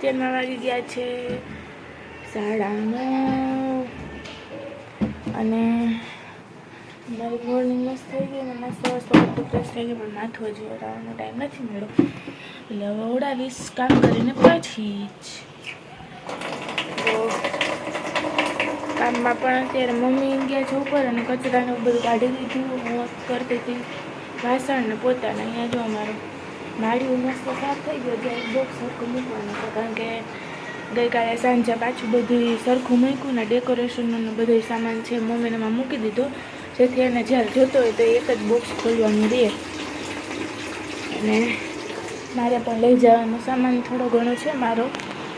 અત્યારમાં વાગી ગયા છે 9:30 અને મારી મોર્નિંગ મસ્ત થઈ ગઈ અને નાસ્તો બધું ફ્રેશ થઈ ગયું, પણ માથું હજી ઓળાવવાનો ટાઈમ નથી મળ્યો, એટલે હવે ઓળાવીશ કામ કરીને પછી જ. તો કામમાં પણ અત્યારે મમ્મી ગયા છે ઉપર અને કચરાને બધું કાઢી દીધું. હું કરતી હતી વાસણ ને પોતાને. અહીંયા જો અમારું માળિયું મસ્ત સાફ થઈ ગયો, જ્યાં બોક્સ સરખું મૂકવાનું છે, કારણ કે ગઈકાલે સાંજે પાછું બધું સરખું મૂક્યું ને ડેકોરેશનનો બધો સામાન છે મમ્મીને એમાં મૂકી દીધો, જેથી એને જ્યારે જોતો હોય તો એક જ બોક્સ ખોલવાનું રહે. અને મારે પણ લઈ જવાનો સામાન થોડો ઘણો છે મારો,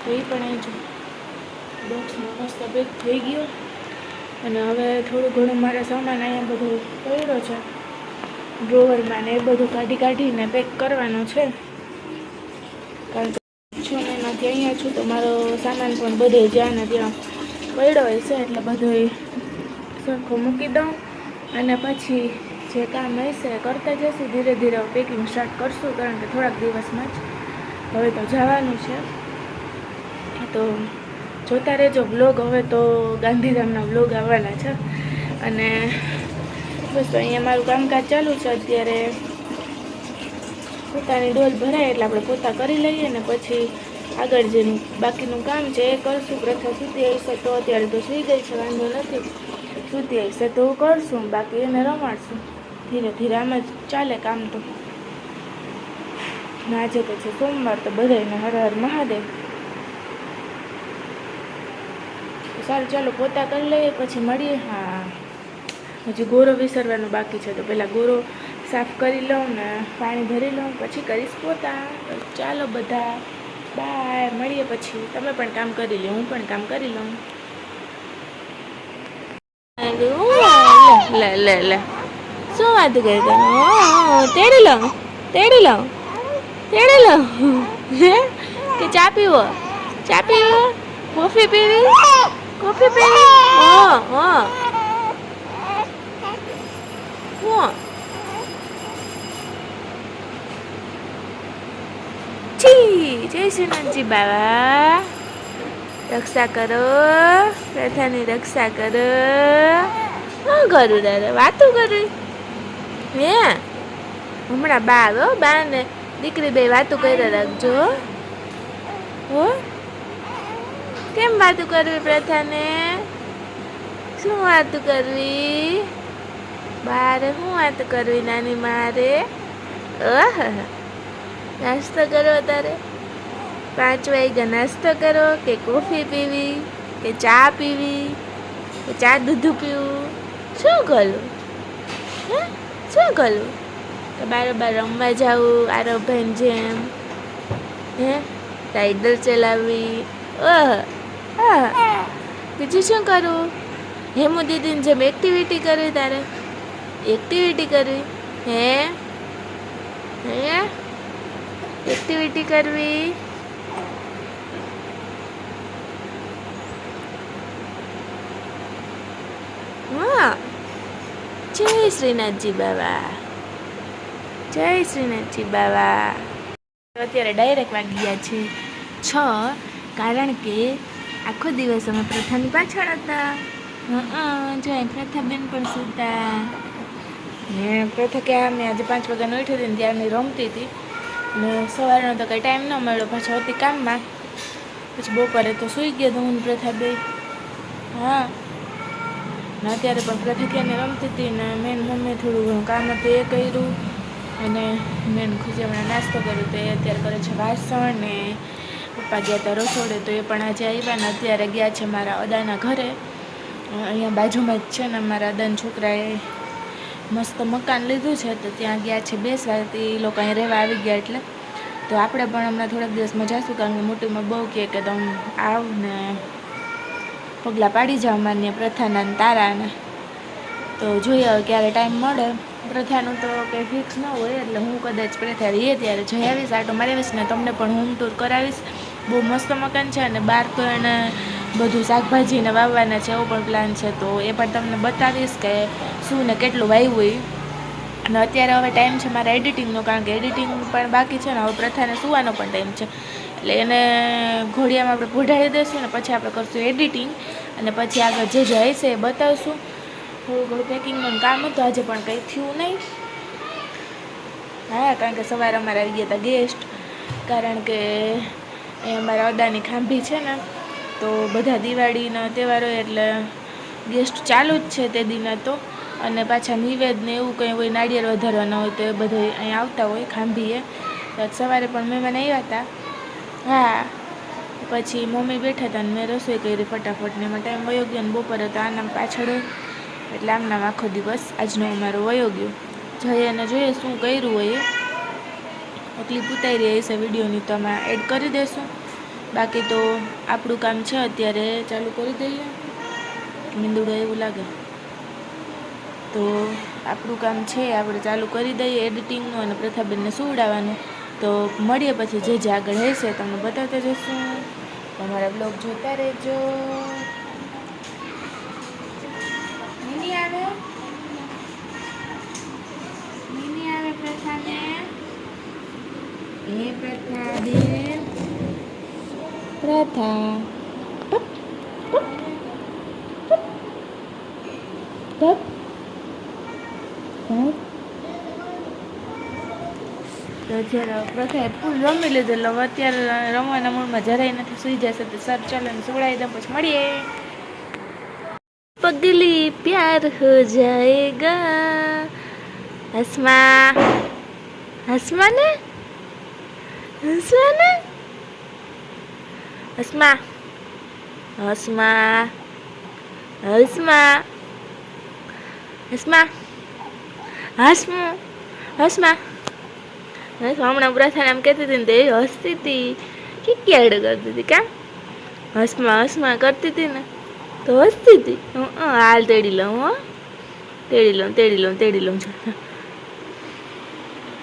તો એ પણ એ જ બોક્સમાં મસ્ત પેક થઈ ગયો. અને હવે થોડું ઘણું મારા સામાન અહીંયા બધું પડ્યો છે ડ્રોવરમાં, ને એ બધું કાઢીને પેક કરવાનું છે, કારણ કે 6 મહિનાથી અહીંયા છું તો મારો સામાન પણ બધે જ્યાં ને ત્યાં પડ્યો હોય છે, એટલે બધું સરખું મૂકી દઉં અને પછી જે કામ હશે કરતા જશું. ધીરે ધીરે પેકિંગ સ્ટાર્ટ કરશું, કારણ કે થોડાક દિવસમાં જ હવે તો જવાનું છે. તો જોતા રહેજો વ્લોગ. હવે તો ગાંધીધામના વ્લોગ આવવાના છે. અને બસ અહીંયા મારું કામકાજ ચાલુ છે અત્યારે. પોતાની ડોલ ભરાય એટલે આપણે પોતા કરી લઈએ ને પછી આગળ જેનું બાકીનું કામ છે એ કરશું. પ્રથા સૂતી હશે તો અત્યારે તો સૂઈ ગઈ છે, વાંધો નથી. સૂતી હશે તો કરશું, બાકી એને રમાડશું. ધીરે ધીરે આમ જ ચાલે કામ તો. આજે તો છે સોમવાર, તો બધાને હર હર મહાદેવ. સારું ચાલો પોતા કરી લઈએ પછી મળીએ. હા, હજી ગોરો વિસરવાનો બાકી છે, તો પહેલાં ગોરો સાફ કરી લઉં ને પાણી ભરી લઉં, પછી કરીશ પોતા. તો ચાલો બધા બાય, મળીએ પછી. તમે પણ કામ કરી લો, હું પણ કામ કરી લઉં. લે લે લે શું વાત કરી તમે? તેડી લઉં હે કે ચા પીવો? Coffee PV? જય શ્રીનાથજી બાબા, રક્ષા કરો, પ્રથાની રક્ષા કરો. શું કરું દાદા? વાતું કરું હે? હમણાં બા ને દીકરી બે વાતું કરી રાખજો હો. કેમ વાતું કરવી પ્રથાને? શું વાતું કરવી? બારે શું વાતું કરવી નાની મારે? નાસ્તો કરો તારે? 5 વાગ્યા નાસ્તો કરો કે કોફી પીવી કે ચા પીવી કે ચા દૂધ પીવું? શું કરું? શું કરું? કે બારોબાર રમવા જાવું આરવભાઈ જેમ? હે સાયકલ ચલાવવી? બીજું શું કરું? હેમુ દીદીને જેમ એક્ટિવિટી કરવી તારે? એક્ટિવિટી કરવી હે? એક્ટિવિટી કરવી? હા. જય શ્રીનાથજી બાબા, જય શ્રીનાથજી બાબા. અત્યારે ડાયરેક્ટ વાગી ગયા છે 6, કારણ કે આખો દિવસ અમે પ્રથાની પાછળ હતા. જો પ્રથાબેન પણ સૂતા ને પ્રથા કે અમે આજે 5 વાગ્યાનું ઉઠી હતી ને ત્યારની રમતી હતી, ને સવારનો તો કંઈ ટાઈમ ન મળ્યો, પાછો હતી કામમાં. પછી બપોરે તો સૂઈ ગયા તો હું પ્રથા બે. હા, ને અત્યારે પણ પ્રથા ક્યાંને રમતી હતી ને મેન મમ્મીએ થોડું ઘણું કામ હતું એ કર્યું, અને મેન ખુશી હમણાં નાસ્તો કર્યો તો એ અત્યારે કરે છે વાસણ. ને પપ્પા ગયા હતા રસોડે, તો એ પણ આજે આવ્યા ને અત્યારે ગયા છે મારા અદાના ઘરે. અહીંયા બાજુમાં જ છે ને મારા અદાના છોકરાએ મસ્ત મકાન લીધું છે, તો ત્યાં ગયા છે બેસવા. એ લોકો અહીં રહેવા આવી ગયા, એટલે તો આપણે પણ હમણાં થોડાક દિવસમાં જઈશું, કારણ કે મોટીમાં બહુ કહે કે તમે આવ ને પગલાં પાડી જાઓ માન્ય પ્રથાના ને તારાને. તો જોઈએ હવે ક્યારે ટાઈમ મળે. પ્રથાનું તો કંઈ ફિક્સ ન હોય, એટલે હું કદાચ પ્રથા રહીએ ત્યારે જઈ આવીશ, આટો મારી આવીશ ને તમને પણ હોમ ટૂર કરાવીશ. બહુ મસ્ત મકાન છે, અને બહાર તો એને બધું શાકભાજીને વાવવાના છે એવો પણ પ્લાન છે, તો એ પણ તમને બતાવીશ કે શું ને કેટલું વાવ્યું હોય. અને અત્યારે હવે ટાઈમ છે મારા એડિટિંગનો, કારણ કે એડિટિંગ પણ બાકી છે ને હવે પ્રથાને સુવાનો પણ ટાઈમ છે, એટલે એને ઘોડિયામાં આપણે પોઢાડી દઈશું ને પછી આપણે કરશું એડિટિંગ અને પછી આગળ જે જાય છે એ બતાવશું. થોડું ઘણું પેકિંગનું કામ હતું આજે પણ કંઈ થયું નહીં. હા, કારણ કે સવારે અમારે આવી ગયા હતા ગેસ્ટ, કારણ કે એ અમારા અદાની ખાંભી છે ને, તો બધા દિવાળીના તહેવારો એટલે ગેસ્ટ ચાલુ જ છે તે દિને તો. અને પાછા નિવેદ ને એવું કંઈ હોય, નાળિયેર વધારવાના હોય તો એ બધા અહીં આવતા હોય ખાંભીએ. તો સવારે પણ મહેમાન આવ્યા હતા. હા, પછી મમ્મી બેઠા હતા ને મેં રસોઈ કરી ફટાફટ ને એમાં ટાઈમ વયો ગયો. ને બપોરે તો આનામ પાછળ હોય એટલે આમનામ આખો દિવસ આજનો અમારો વયો ગયો. જઈએ અને જોઈએ શું કર્યું હોય એ ક્લિપ ઉતારી હશે વિડીયોની તો આમાં એડ કરી દઈશું. બાકી તો આપણું કામ છે અત્યારે ચાલુ કરી દઈએ. મીંદુડો એવું લાગે તો આપણું કામ છે આપણે ચાલુ કરી દઈએ એડિટિંગનું અને પ્રથાબેનને સુવડાવવાનું. તો મળીએ પછી જે જે આગળ હશે તમને બતાવતા જશું. તમારા બ્લોગ જોતા રહેજો. મિની આવે પ્રથાને એ પ્રથા બેન પ્રથા તો જ્યારે પ્રથાએ ફૂલ રમી લીધું એટલે અત્યારે રમવાના મૂડમાં જરાય નથી. સુઈ જશે તો સર ચાલો ને સુવડાવી દઉં પછી મળીએ. પગલી પ્યાર હો જાએગા. હસમા હસમા ને હસમા ને હસમા હસમા હસમા હસમા હસમા હસમા. હમણાં પ્રથા આમ કહેતી હતી ને તો એ હસતી હતી, કિક્યાડ કરતી હતી. કાં હસમા હસમા કરતી હતી ને તો હસતી હતી. હાલ તેડી લઉં, હો તેડી લઉં તેડી લઉં તેડી લઉં છું.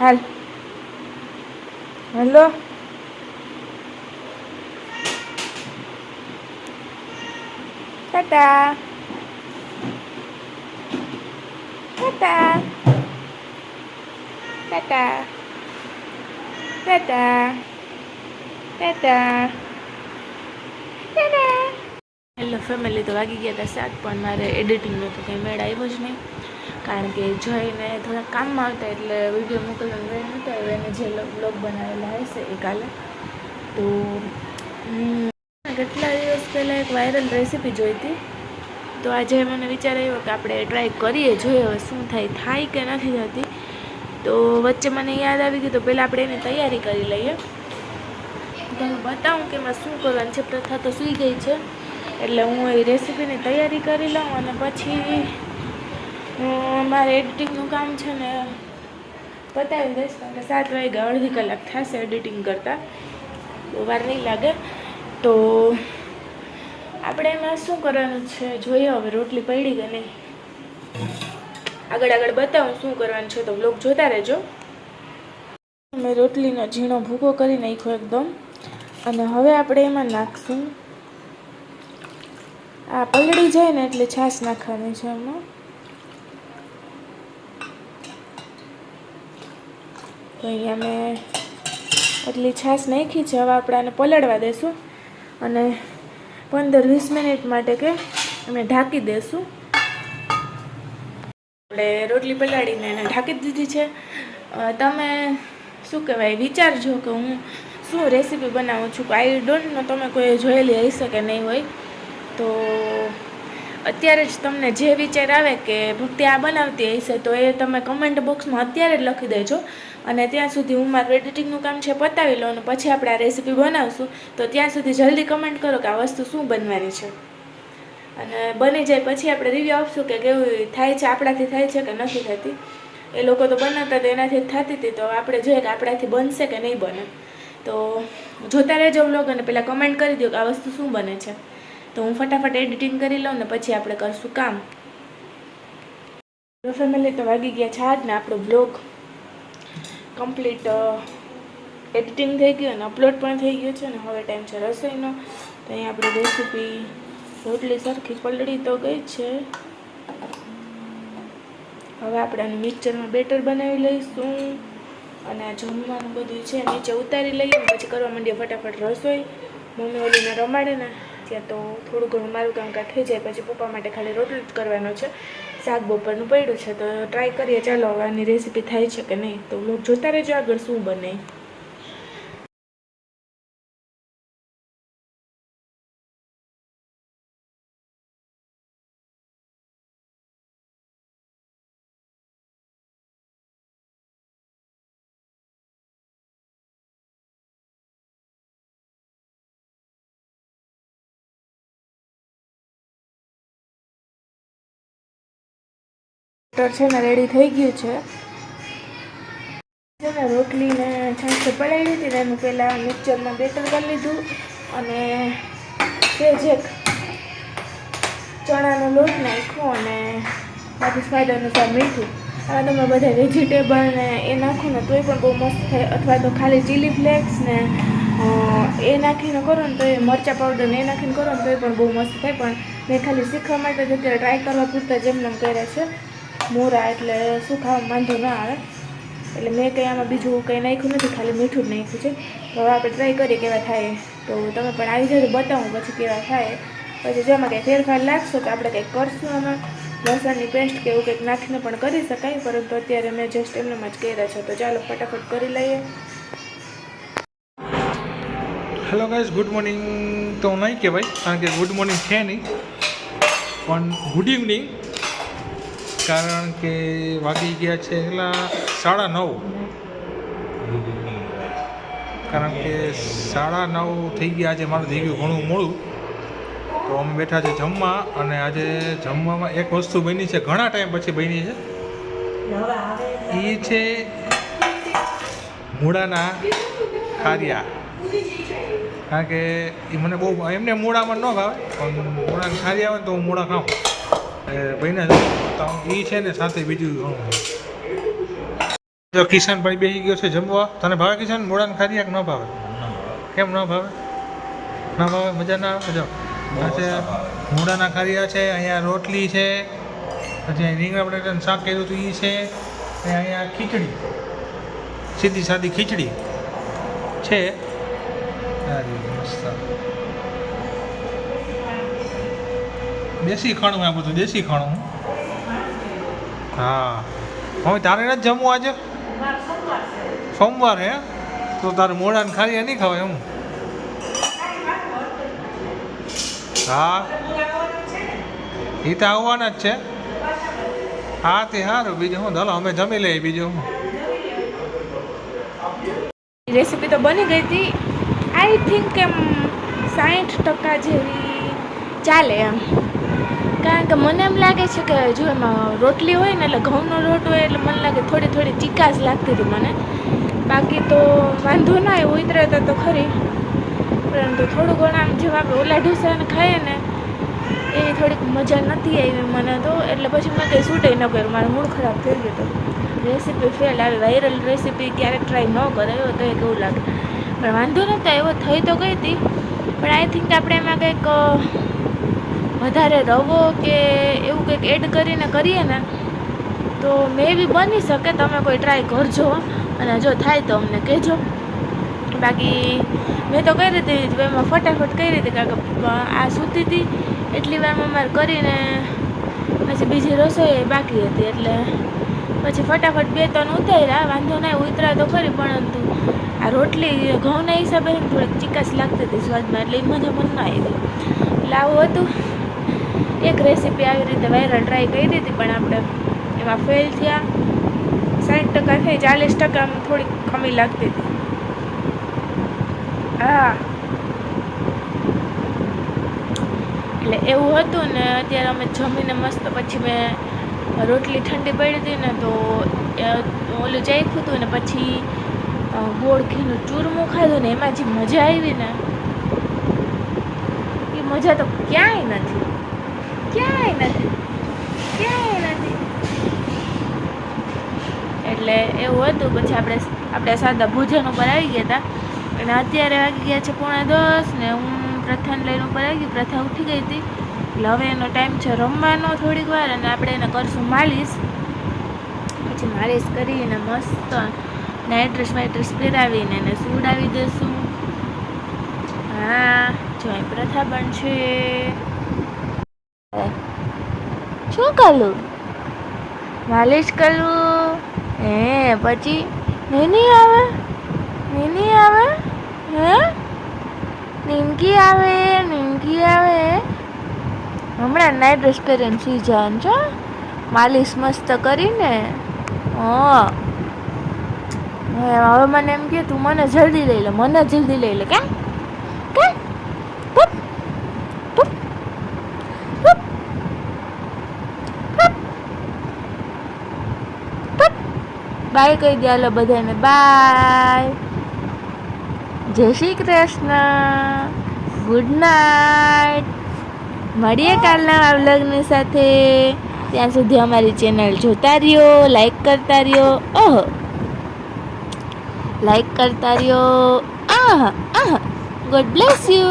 હાલ hello Tata Tata Tata Tata Tata Tata. Hello family, તો વાગી ગયા હતા 7 પણ મારે એડિટિંગનો તો કંઈ મેળ આવ્યો જ નહીં. કારણ કે જોઈને થોડા કામમાં આવતા એટલે વિડીયો મોકલવાનો મેળ નહોતો આવ્યો. એને જે બ્લોગ બનાવેલા હશે એ કાલે. તો કેટલા દિવસ પહેલાં એક વાયરલ રેસીપી જોઈ હતી. તો આજે મને વિચાર આવ્યો કે આપણે ટ્રાય કરીએ, જોઈએ હવે શું થાય કે નથી થતી. તો વચ્ચે મને યાદ આવી ગયું તો પહેલાં આપણે એની તૈયારી કરી લઈએ. તો હું બતાવું કે એમાં શું કરવાનું છે. પ્રથા તો સૂઈ ગઈ છે એટલે હું એ રેસીપીની તૈયારી કરી લઉં અને પછી મારે એડિટિંગનું કામ છે ને પતાવી દઈશ. કારણ કે 7 વાગ્યા અડધી કલાક થશે એડિટિંગ કરતાં, બહુ વાર નહીં લાગે. તો આપણે એમાં શું કરવાનું છે જોઈએ. હવે રોટલી પડી કે નહીં આગળ બતાવું શું કરવાનું છે, તો બ્લોગ જોતા રહેજો. મેં રોટલીનો ઝીણો ભૂકો કરી નાખ્યો એકદમ. અને હવે આપણે એમાં નાખશું, આ પલળી જાય ને એટલે છાશ નાખવાની છે એમાં. તો અહીંયા મેં એટલી છાશ નાખી છે. હવે આપણે આને પલળવા દઈશું અને 15-20 મિનિટ માટે કે અમે ઢાંકી દઈશું. આપણે રોટલી પલાળીને એને ઢાંકી દીધી છે. તમે શું કહેવાય વિચારજો કે હું શું રેસીપી બનાવું છું. આઈ ડોન્ટ નો તમે કોઈ જોયેલી હશે કે નહીં હોય. તો અત્યારે જ તમને જે વિચાર આવે કે ભક્તિ આ બનાવતી હશે તો એ તમે કમેન્ટ બોક્સમાં અત્યારે જ લખી દેજો. અને ત્યાં સુધી હું મારું એડિટિંગનું કામ છે પતાવી લઉં અને પછી આપણે આ રેસીપી બનાવશું. તો ત્યાં સુધી જલ્દી કમેન્ટ કરો કે આ વસ્તુ શું બનવાની છે. અને બની જાય પછી આપણે રિવ્યૂ આપશું કે કેવું થાય છે, આપણાથી થાય છે કે નથી થતી. એ લોકો તો બનાવતા તો એનાથી જ થતી હતી. તો આપણે જોઈએ કે આપણાથી બનશે કે નહીં બને. તો જોતા રહેજો વ્લોગ અને પહેલાં કમેન્ટ કરી દો કે આ વસ્તુ શું બને છે. તો હું ફટાફટ એડિટિંગ કરી લઉં ને પછી આપણે કરશું કામ. તો ફેમિલી, તો વાગી ગયા 6 ને આપણો બ્લોગ કમ્પ્લીટ એડિટિંગ થઈ ગયું અને અપલોડ પણ થઈ ગયું છે. ને હવે ટાઈમ છે રસોઈનો. તો અહીંયા આપણી રેસીપી રોટલી સરખી પલળી તો ગઈ છે. હવે આપણે આનું મિક્સરમાં બેટર બનાવી લઈશું અને આ જમવાનું બધું છે નીચે ઉતારી લઈએ પછી કરવા માંડીએ ફટાફટ રસોઈ. મમ્મી ઓલીને રમાડે ને ત્યાં તો થોડું ઘણું મારું કામકાજ થઈ જાય, પછી પપ્પા માટે ખાલી રોટલી જ કરવાનો છે. શાક બપોરનું પડ્યું છે તો ટ્રાય કરીએ ચાલો હવે આની રેસીપી થાય છે કે નહીં. તો લોક જોતા રહેજો આગળ શું બને. બટર છે ને રેડી થઈ ગયું છે ને રોટલીને છાશ પલાળી લીધી ને એનું પહેલાં મિક્સરમાં બેટર કરી લીધું અને જે ચણાનો લોટ નાખ્યો અને બાકી સ્વાદ અનુસાર મીઠું. હવે તમે બધા વેજીટેબલ ને એ નાખો ને તોય પણ બહુ મસ્ત થાય, અથવા તો ખાલી ચીલી ફ્લેક્સ ને એ નાખીને કરો ને તો એ મરચાં પાવડર ને એ નાખીને કરો ને તોય પણ બહુ મસ્ત થાય. પણ મેં ખાલી શીખવા માટે જ અત્યારે ટ્રાય કરવા પૂરતા જેમને કર્યા છે મોરા, એટલે શું ખાવા વાંધો ના આવે. એટલે મેં કંઈ આમાં બીજું કંઈ નાખ્યું નથી, ખાલી મીઠું જ નાખ્યું છે. તો હવે આપણે ટ્રાય કરીએ કેવા થાય. તો તમે પણ આવી જાય બતાવું પછી કેવા થાય. પછી જેમાં કંઈ ફેરફાર લાગશો તો આપણે કંઈક કરશું આમાં, લસણની પેસ્ટ કે એવું કંઈક નાખીને પણ કરી શકાય, પરંતુ અત્યારે મેં જસ્ટ એમનેમાં જ કર્યા છે. તો ચાલો ફટાફટ કરી લઈએ. હેલો ગાઈઝ, ગુડ મોર્નિંગ તો નહીં કહેવાય કારણ કે ગુડ મોર્નિંગ છે નહીં, પણ ગુડ ઇવનિંગ, કારણ કે વાગી ગયા છે એટલા 9:30. કારણ કે 9:30 થઈ ગયા. આજે મારું થઈ ગયું ઘણું મોડું. તો અમે બેઠા છે જમવા, અને આજે જમવામાં એક વસ્તુ બની છે, ઘણા ટાઈમ પછી બની છે. એ છે મૂળાના ખારિયા. કારણ કે એ મને બહુ એમને મૂળામાં ન ભાવે, પણ મૂળાના ખારિયા આવે ને તો હું મૂળા ખાઉં. બન્યા તો એ છે ને સાથે બીજું ઘણું. જો કિશનભાઈ બેસી ગયો છે જમવા. તને ભાવે કિશન મૂળાના ખારિયા કે ન ભાવે? કેમ ન ભાવે? ન ભાવે? મજા ના આવે? જો છે મૂળાના ખારિયા છે, અહીંયા રોટલી છે, પછી રીંગણા બટાટાનું શાક કર્યું હતું એ છે, અને અહીંયા ખીચડી, સીધી સાદી ખીચડી છે. મસ્ત દેશી ખાણું, આ બધું દેશી ખાણું. હા, હવે તારે નથી જમવું આજે? સોમવાર હે? તો તારે મોઢાને ખારિયા નહીં ખાવાય એમ? હા, એ તો આવવાના જ છે. હા તે સારું. બીજું હું ચાલો અમે જમી લઈએ. બીજું હું રેસીપી તો બની ગઈ હતી. આઈ થિંક એમ 60% જેવી ચાલે એમ. કારણ કે મને એમ લાગે છે કે જો એમાં રોટલી હોય ને એટલે ઘઉંનો રોટ હોય એટલે મને લાગે થોડી થોડી ચીકાશ લાગતી હતી મને. બાકી તો વાંધો ના આવ્યો, ઉતરતા તો ખરી, પરંતુ થોડું ઘણું આમ જેમ આપણે ઓલા ઢોસાને ખાઈએ ને એવી થોડીક મજા નથી આવી મને તો. એટલે પછી મેં કંઈ શૂટે ન કર્યું, મારો મૂડ ખરાબ થઈ ગયો હતો. રેસીપી ફેલ આવી. વાયરલ રેસીપી ક્યારેક ટ્રાય ન કરાયો તો એ કેવું લાગે. પણ વાંધો નહોતો, એવો થઈ તો ગઈ હતી. પણ આઈ થિંક આપણે એમાં કંઈક વધારે રવો કે એવું કંઈક એડ કરીને કરીએ ને તો મે બી બની શકે. તમે કોઈ ટ્રાય કરજો અને જો થાય તો અમને કહેજો. બાકી મેં તો કરી હતી એમાં ફટાફટ કરી હતી, કારણ કે આ સૂતી હતી એટલી વારમાં મારે કરીને પછી બીજી રસોઈ બાકી હતી, એટલે પછી ફટાફટ 2-3 ઉતાર્યા. વાંધો ના ઉતરા તો ખરી, પરંતુ આ રોટલી ઘઉંના હિસાબે થોડીક ચીકાશ લાગતી હતી સ્વાદમાં, એટલે એ મજા મને ના આવી. એટલે આવું હતું. એક રેસીપી આવી રીતે વાયરલ ટ્રાય કરી હતી, પણ આપણે એમાં ફેલ થયા. 60% થઈ, 40% થોડીક કમી લાગતી હતી. હા, એટલે એવું હતું ને. અત્યારે અમે જમીને મસ્ત પછી મેં રોટલી ઠંડી પડી હતી ને તો ઓલું ચાખ્યું હતું ને પછી ગોળ ઘીનું ચૂરમું ખાધું ને એમાં જે મજા આવી ને એ મજા તો ક્યાંય નથી. એટલે એવું હતું. પછી આપણે સાદા ભોજન ઉપર આવી ગયા હતા, અને અત્યારે વાગી ગયા છે 9:30 ને હું પ્રથાને લઈને ઉપર આવી ગઈ. પ્રથા ઉઠી ગઈ હતી, એટલે હવે એનો ટાઈમ છે રમવાનો થોડીક વાર, અને આપણે એને કરશું માલિશ. પછી માલિશ કરીને મસ્ત નાઇટ ડ્રેસ પહેરાવીને એને સુવડાવી દઈશું. હા જો અહીં પ્રથા બનશે. શું કરું? માલિશ કરું. પછી નીની આવે હે નિમકી આવે. હમણાં નાઇટ ડ્રેસ પહેરીને સુઈ જવાનું છો. માલિશ મસ્ત કરીને. હવે મને એમ કે તું મને જલ્દી લઈ લે કા બાય કહી દે હાલો બધાને. બાય. જય શ્રી કૃષ્ણ. Good night. મળીએ કાલના વ્લોગની સાથે. ત્યાં સુધી અમારી ચેનલ જોતા રહ્યો, લાઈક કરતા રહ્યો. God bless you.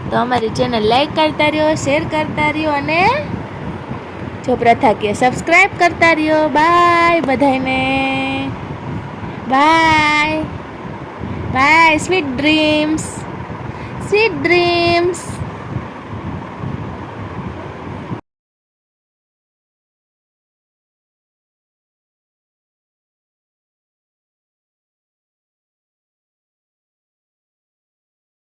તો અમારી ચેનલ લાઈક કરતા રહ્યો, શેર કરતા રહ્યો અને જો પ્રથા કે સબસ્ક્રાઇબ કરતા રહ્યો. બાય બધાને. બાય. Sweet dreams.